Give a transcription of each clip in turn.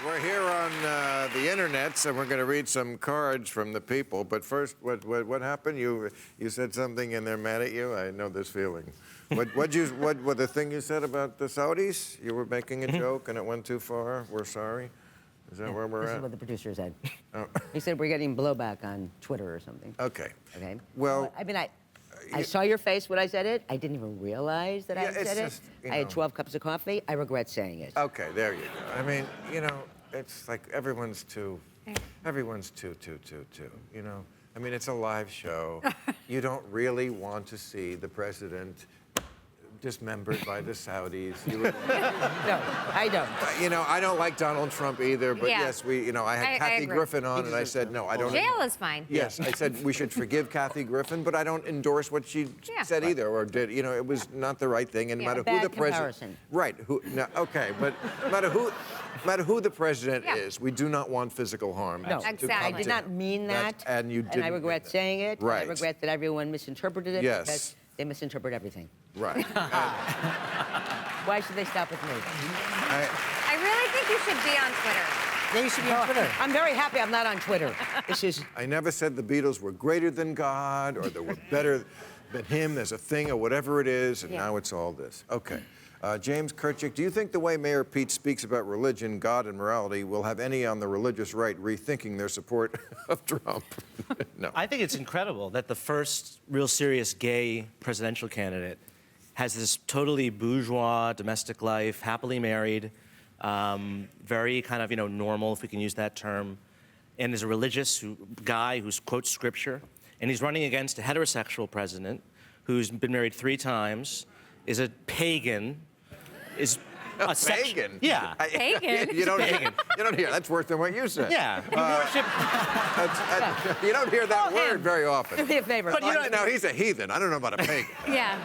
we're here on the internet, so we're going to read some cards from the people. But first, what happened? You said something and they're mad at you? I know this feeling. What the thing you said about the Saudis? You were making a joke and it went too far? We're sorry? Is that where we're This at? is what the producer said. Oh. He said we're getting blowback on Twitter or something. Okay. Okay. Well, I mean, I saw your face when I said it. I didn't even realize that I said just, it. I had 12 cups of coffee. I regret saying it. Okay, there you go. I mean, it's like everyone's too, you know? I mean, it's a live show. You don't really want to see the president dismembered by the Saudis. No, I don't. I don't like Donald Trump either, but yes, I had Kathy agree. Griffin on, and I said, no, I don't. Jail is fine. Yes, I said we should forgive Kathy Griffin, but I don't endorse what she said either, or did. It was not the right thing, and no matter who the president. Right. Okay, but no matter who the president is, we do not want physical harm. No, exactly. I did not mean that. And you didn't. And I regret saying it. Right. I regret that everyone misinterpreted it. Yes. Because they misinterpret everything. Right. Why should they stop with me? I really think you should be on Twitter. Yeah, you should be on Twitter. I'm very happy I'm not on Twitter. This is. I never said the Beatles were greater than God or they were better than him as a thing or whatever it is, and now it's all this. Okay. James Kirchick, do you think the way Mayor Pete speaks about religion, God, and morality will have any on the religious right rethinking their support of Trump? No. I think it's incredible that the first real serious gay presidential candidate has this totally bourgeois domestic life, happily married, very kind of, normal, if we can use that term, and is a religious guy who quotes scripture, and he's running against a heterosexual president who's been married 3 times, is a pagan, is a pagan? Yeah. Pagan? You don't hear. That's worse than what you said. Yeah. You don't hear that word very often. Do me a favor. But Now, he's a heathen. I don't know about a pagan. Yeah.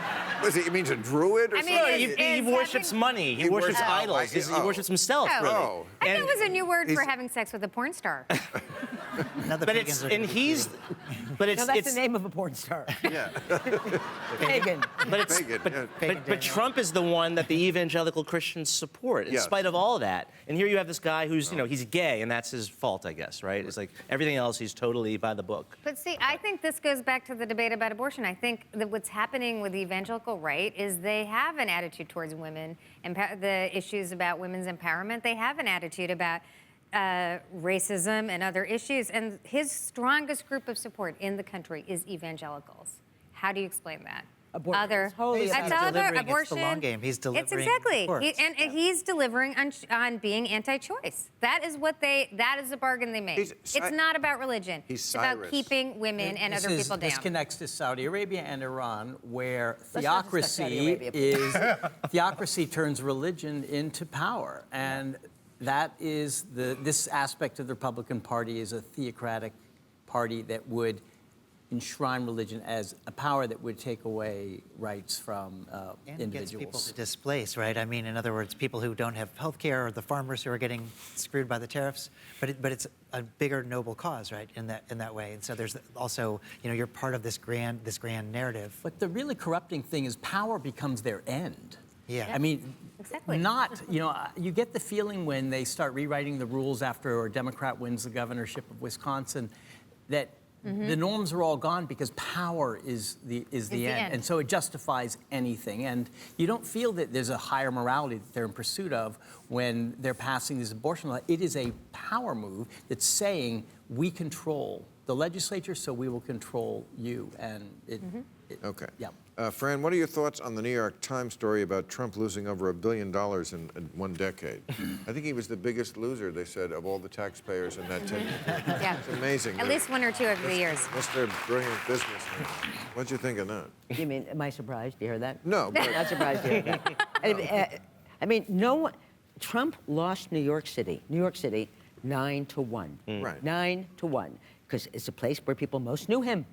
Was he means a druid or something? He worships money. He worships idols. He worships himself, really. Oh. I thought it was a new word for having sex with a porn star. But it's That's the name of a porn star. Yeah. Pagan. But Trump is the one that the evangelical Christians support, in spite of all that. And here you have this guy who's, he's gay, and that's his fault, I guess, right? It's like everything else, he's totally by the book. But see, I think this goes back to the debate about abortion. I think that what's happening with the evangelical right is they have an attitude towards women and the issues about women's empowerment. They have an attitude about racism and other issues. And his strongest group of support in the country is evangelicals. How do you explain that? Abortion. It's wholly It's about all about delivering. abortion. It's the long game. He's delivering. It's exactly. courts. And he's delivering on being anti-choice. That is that is the bargain they made. It's not about religion. It's about keeping women and other people down. This connects to Saudi Arabia and Iran, where not discuss Saudi Arabia, theocracy turns religion into power, and that is this aspect of the Republican Party is a theocratic party that would enshrine religion as a power that would take away rights from And gets people individuals. to displace, right? I mean, in other words, people who don't have health care or the farmers who are getting screwed by the tariffs. But it's a bigger noble cause, right? In that way. And so there's also, you're part of this grand narrative. But the really corrupting thing is power becomes their end. Yeah. I mean, Exactly. You get the feeling when they start rewriting the rules after a Democrat wins the governorship of Wisconsin that the norms are all gone because power is the end. And so it justifies anything. And you don't feel that there's a higher morality that they're in pursuit of when they're passing these abortion laws. It is a power move that's saying we control the legislature, so we will control you. And Okay. Yeah. Fran, what are your thoughts on the New York Times story about Trump losing over $1 billion in 1 decade? I think he was the biggest loser, they said, of all the taxpayers in that 10 years. Yeah. It's amazing. At least 1 or 2 over the years. Mr. Brilliant Businessman. What'd you think of that? You mean, am I surprised to hear that? No, but Not surprised to hear that. I mean, Trump lost New York City 9-1. Right. 9-1, because it's a place where people most knew him.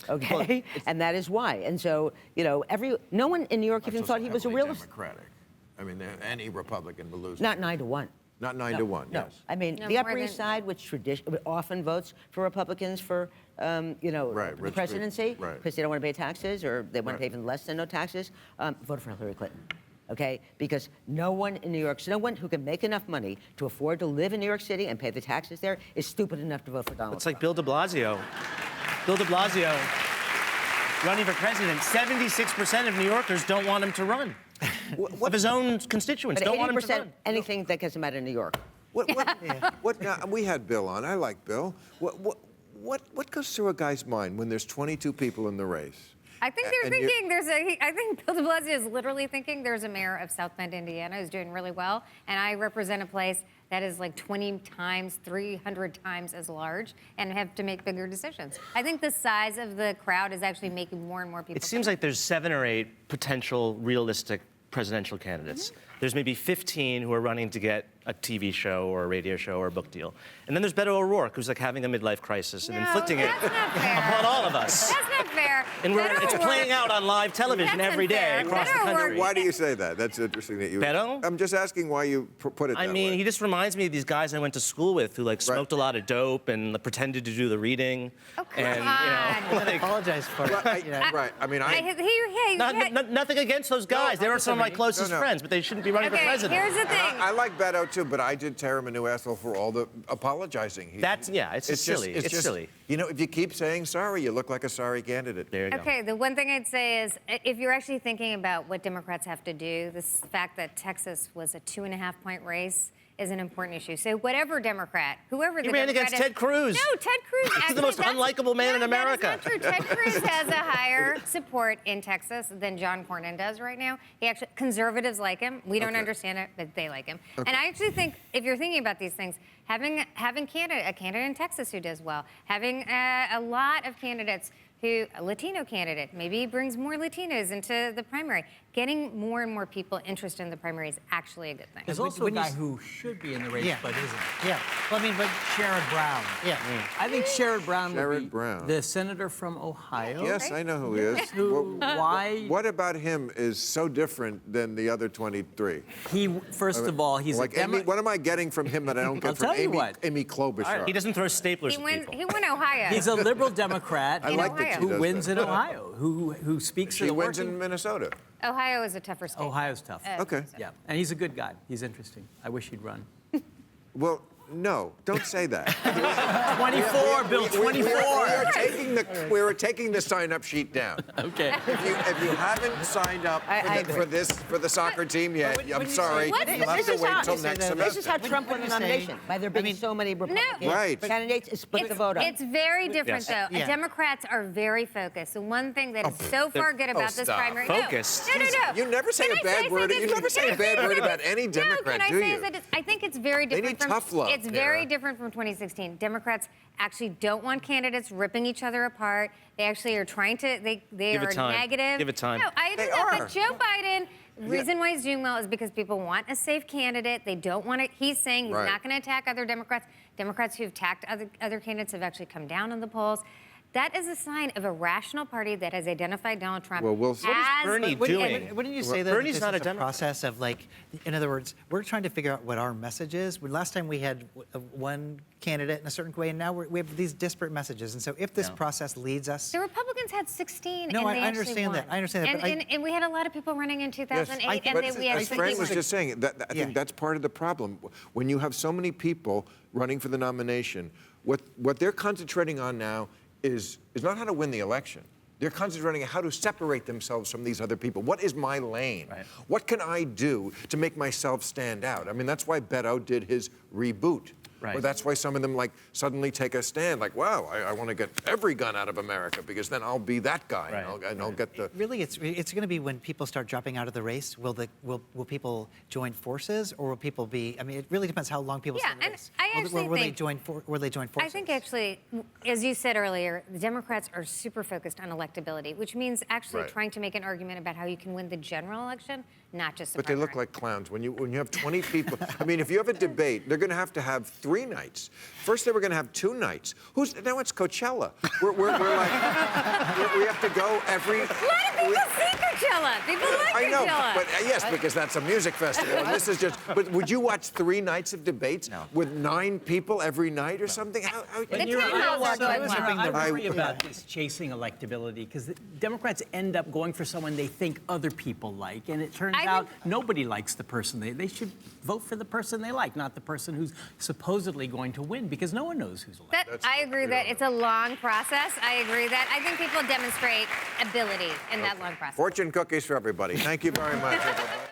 Okay, and that is why. And so, no one in New York even thought he was a real. Democratic. I mean, any Republican will lose. Not 9-1. Not 9-1. No. Yes. I mean, No, the more Upper than- East Side, which often votes for Republicans for, the rich presidency, people, right. because they don't want to pay taxes or they want to pay even less than no taxes, voted for Hillary Clinton. okay? Because no one in New York, no one who can make enough money to afford to live in New York City and pay the taxes there is stupid enough to vote for Donald It's Trump. like Bill de Blasio. Bill de Blasio running for president. 76% of New Yorkers don't want him to run. Of his own constituents But don't want him to 80% run. anything that gets him out of New York. Now, we had Bill on. I like Bill. What goes through a guy's mind when there's 22 people in the race? I think they're thinking I think Bill de Blasio is literally thinking there's a mayor of South Bend, Indiana, who's doing really well, and I represent a place that is like 20 times, 300 times as large, and have to make bigger decisions. I think the size of the crowd is actually making more and more people. It seems like there's 7 or 8 potential realistic presidential candidates. There's maybe 15 who are running to get a TV show or a radio show or a book deal. And then there's Beto O'Rourke, who's like having a midlife crisis and inflicting it that's not fair. upon all of us. That's not fair. And it's playing out on live television That's every day unfair. across the Beto country. O'Rourke- Why do you say that? That's interesting that you... Beto? I'm just asking why you put it that I mean, way. he just reminds me of these guys I went to school with who like smoked a lot of dope and pretended to do the reading. Oh, come and, on. like, Apologize for it. Right. I mean, nothing against those guys. They were some of my closest friends, but they shouldn't be running for Okay, president. here's the thing. I like Beto too, but I did tear him a new asshole for all the apologizing. It's silly. It's silly. You know, if you keep saying sorry, you look like a sorry candidate. There you go. Okay, the one thing I'd say is if you're actually thinking about what Democrats have to do, this fact that Texas was a 2.5-point race is an important issue. So whatever Democrat, whoever the He ran Democrat against is- Ted Cruz. No, Ted Cruz. He's the most unlikable man in America. That is not true. Ted Cruz has a higher support in Texas than John Cornyn does right now. Conservatives like him. We don't understand it, but they like him. And I actually think if you're thinking about these things, having a candidate in Texas who does well, having a lot of candidates a Latino candidate, maybe he brings more Latinos into the primary. Getting more and more people interested in the primary is actually a good thing. There's also a guy who should be in the race, but isn't. Yeah. Well, I mean, but Sherrod Brown. yeah. I think Sherrod Brown would Sherrod be Brown. the senator from Ohio. Yes, I know who he is. Why? What about him is so different than the other 23? First of all, he's Like, a Democrat. what am I getting from him that I don't get I'll from tell you Amy, what. Amy Klobuchar? He doesn't throw staplers He at people. won Ohio. He's a liberal Democrat I like that she Ohio. who does wins that. in Ohio, who speaks to She the wins working. in Minnesota. Ohio is a tougher state. Ohio's tough. Okay. Yeah, and he's a good guy. He's interesting. I wish he'd run. Well, no, don't say that. 24, Bill. 24. We were taking the sign-up sheet down. Okay. If you haven't signed up for the soccer team yet, I'm sorry. What? You'll have to wait till next semester. This is how Trump won the nomination, by there being so many Republican Right. candidates. It split the vote up. It's very different, Yes. though. Yeah. Democrats are very focused. The one thing that is so far good about this stop. primary... Focused? No. You never say Can a I bad say word. something? You never say a bad word about any Democrat, no, can do I say you? that I think it's very different need from... tough love, It's very Neera. different from 2016. Democrats actually don't want candidates ripping each other apart. They actually are trying to... They Give it are time. negative. Give it time. No, I They understand. are. But Joe Biden... The reason why he's doing well is because people want a safe candidate. They don't want to. He's saying he's Right. not going to attack other Democrats. Democrats who've attacked other candidates have actually come down in the polls. That is a sign of a rational party that has identified Donald Trump Well, we'll- as... What is Bernie doing? Wouldn't you say that Bernie's this not is a Democrat. process of like, in other words, we're trying to figure out what our message is. Last time we had one candidate in a certain way, and now we have these disparate messages. And so if this process leads us... The Republicans had 16, No, and I they actually understand won. that. I understand that, And, but and we had a lot of people running in 2008, and But then we as actually... Fran was just saying, I think that's part of the problem. When you have so many people running for the nomination, what they're concentrating on now is not how to win the election. They're concentrating on how to separate themselves from these other people. What is my lane? Right. What can I do to make myself stand out? I mean, that's why Beto did his reboot. Right. Or that's why some of them like suddenly take a stand, like, wow, I want to get every gun out of America because then I'll be that guy Right. and I'll get the... Really, it's going to be when people start dropping out of the race. Will people join forces, or will people be? I mean, it really depends how long people stay in the and race. I actually will think... they join forces? I think actually, as you said earlier, the Democrats are super focused on electability, which means actually Right. trying to make an argument about how you can win the general election, not just the But they look primary. like clowns. When you have 20 people, I mean, if you have a debate, they're going to have 3 nights. First, they were going to have 2 nights. Now it's Coachella. We're like, we have to go every... A lot of people see Coachella. People like I know, Coachella. but yes, because that's a music festival, and this is just. But would you watch 3 nights of debates with 9 people every night or something? How The Neera, town halls are going well. I worry about this chasing electability because the Democrats end up going for someone they think other people like, and it turns out nobody likes the person they should vote for the person they like, not the person who's supposedly going to win, because no one knows who's elected. I agree that it's a long process. I agree that I think people demonstrate ability in that long process. Fortune cookies for everybody. Thank you very much, everybody.